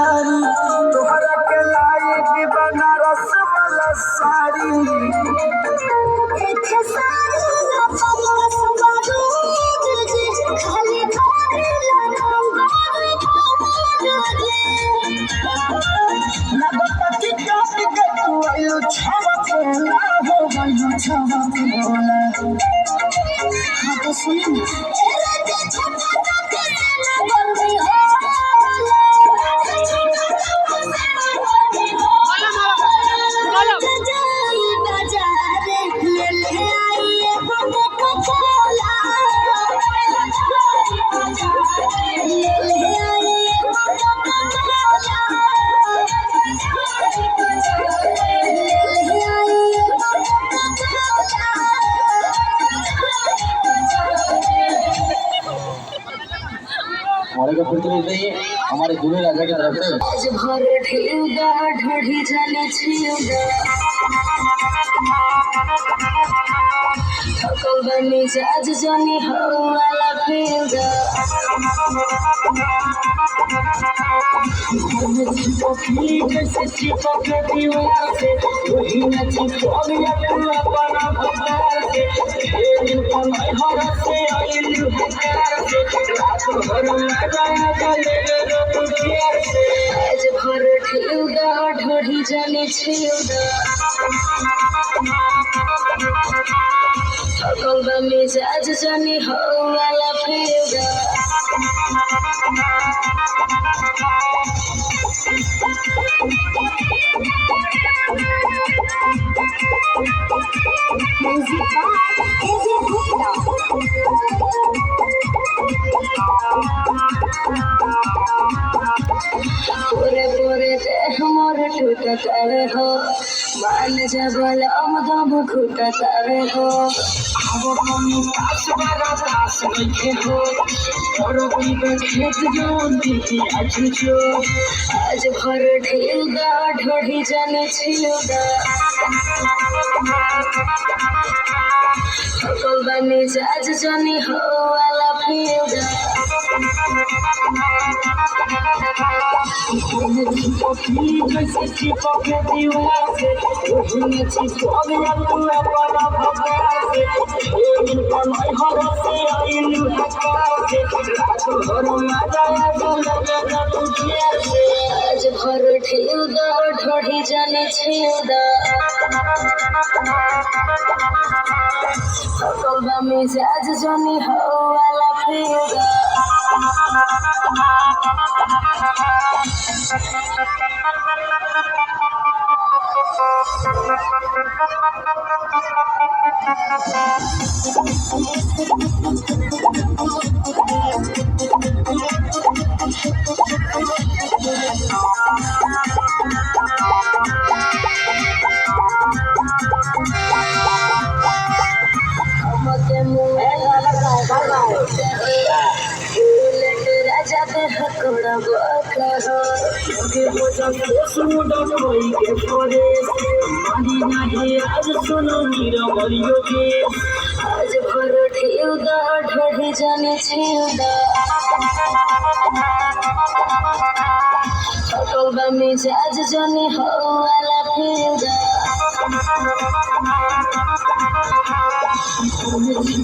तोहरा के लाई बनारस वाला साड़ी हमारे दूल्हे राजा के तरफ से आज भर ढेउगा ढढ़ी जाने छिउगा थकल बनी आज जानी हो वाला फेउगा पखी जैसे चिपक दीवार से वही न चिपक गया तू अपना भगवान से दिन कमाई हर से आइल हकार से रात भर लगाया आज भर ढेउगा ढढ़ी जाने छिउगा थकल बनी आज जानी हो वाला फेउगा पूरे पूरे मोर टूटतावे हो मान जबल दम घुटतावे हो अब कौन पास बड़ा पास बैठे हो और कोई खेत जोन दीदी अछुचो आज भर ढेउगा ढढ़ी जाने छिउगा थकल बनी आज जानी हो वाला फेउगा पखी जैसे चिपक दीवार से वही न चिपक गया तू अपना भगवान से दिन कमाई हर से आइल हकार से रात भर लगाया गलत तुझिया से आज भर ढेउगा ढढ़ी जाने छिउगा थकल बनी आज जानी हो वाला फेउगा आज भर ढेउगा ढढ़ी जाने छिउगा थकल बनी आज जानी हो वाला फेउगा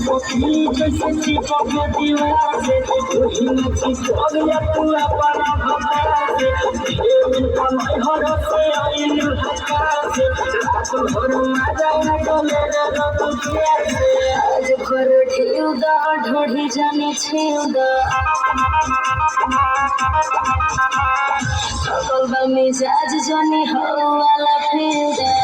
पखी जैसे चिपक दीवार से वही न चिपक गया तू अपना भगवान से दिन कमाई हर से आइल हकार से रात भर लगाया गलत तुझिया से आज भर ढेउगा ढढ़ी जाने छिउगा थकल बनी आज जानी हो वाला फेउगा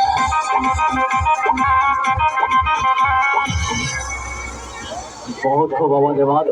बहुत खूब आवाज